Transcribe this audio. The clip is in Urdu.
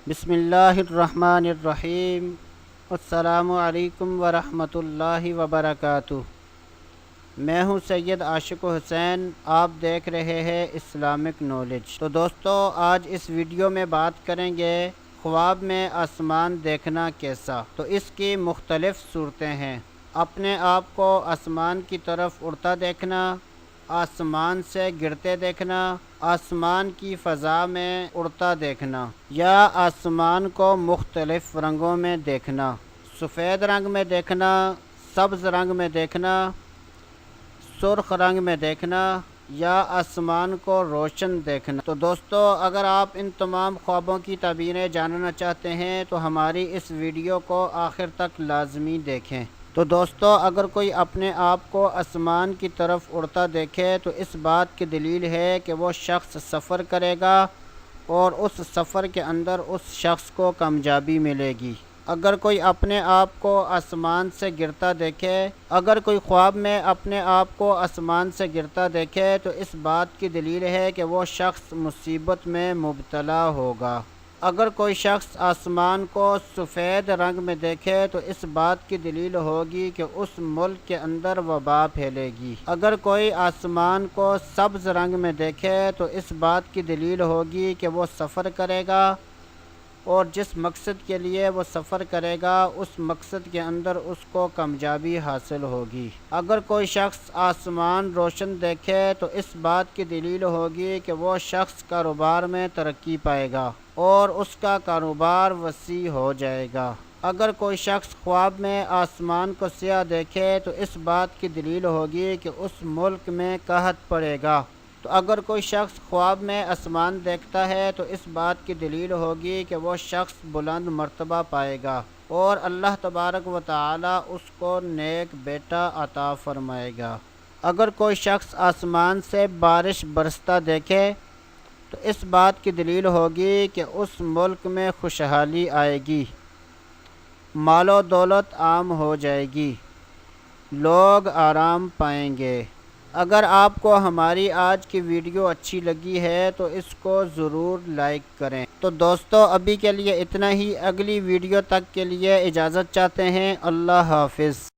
بسم اللہ الرحمن الرحیم۔ السلام علیکم ورحمۃ اللہ وبرکاتہ۔ میں ہوں سید عاشق حسین، آپ دیکھ رہے ہیں اسلامک نالج۔ تو دوستو، آج اس ویڈیو میں بات کریں گے خواب میں آسمان دیکھنا کیسا۔ تو اس کی مختلف صورتیں ہیں۔ اپنے آپ کو آسمان کی طرف اڑتا دیکھنا، آسمان سے گرتے دیکھنا، آسمان کی فضا میں اڑتا دیکھنا، یا آسمان کو مختلف رنگوں میں دیکھنا، سفید رنگ میں دیکھنا، سبز رنگ میں دیکھنا، سرخ رنگ میں دیکھنا، یا آسمان کو روشن دیکھنا۔ تو دوستو، اگر آپ ان تمام خوابوں کی تعبیریں جاننا چاہتے ہیں تو ہماری اس ویڈیو کو آخر تک لازمی دیکھیں۔ تو دوستو، اگر کوئی اپنے آپ کو آسمان کی طرف اڑتا دیکھے تو اس بات کی دلیل ہے کہ وہ شخص سفر کرے گا اور اس سفر کے اندر اس شخص کو کامیابی ملے گی۔ اگر کوئی اپنے آپ کو آسمان سے گرتا دیکھے، اگر کوئی خواب میں اپنے آپ کو آسمان سے گرتا دیکھے تو اس بات کی دلیل ہے کہ وہ شخص مصیبت میں مبتلا ہوگا۔ اگر کوئی شخص آسمان کو سفید رنگ میں دیکھے تو اس بات کی دلیل ہوگی کہ اس ملک کے اندر وبا پھیلے گی۔ اگر کوئی آسمان کو سبز رنگ میں دیکھے تو اس بات کی دلیل ہوگی کہ وہ سفر کرے گا اور جس مقصد کے لیے وہ سفر کرے گا اس مقصد کے اندر اس کو کامیابی حاصل ہوگی۔ اگر کوئی شخص آسمان روشن دیکھے تو اس بات کی دلیل ہوگی کہ وہ شخص کاروبار میں ترقی پائے گا اور اس کا کاروبار وسیع ہو جائے گا۔ اگر کوئی شخص خواب میں آسمان کو سیاہ دیکھے تو اس بات کی دلیل ہوگی کہ اس ملک میں قحط پڑے گا۔ تو اگر کوئی شخص خواب میں آسمان دیکھتا ہے تو اس بات کی دلیل ہوگی کہ وہ شخص بلند مرتبہ پائے گا اور اللہ تبارک و تعالی اس کو نیک بیٹا عطا فرمائے گا۔ اگر کوئی شخص آسمان سے بارش برستا دیکھے تو اس بات کی دلیل ہوگی کہ اس ملک میں خوشحالی آئے گی، مال و دولت عام ہو جائے گی، لوگ آرام پائیں گے۔ اگر آپ کو ہماری آج کی ویڈیو اچھی لگی ہے تو اس کو ضرور لائک کریں۔ تو دوستو، ابھی کے لیے اتنا ہی۔ اگلی ویڈیو تک کے لیے اجازت چاہتے ہیں۔ اللہ حافظ۔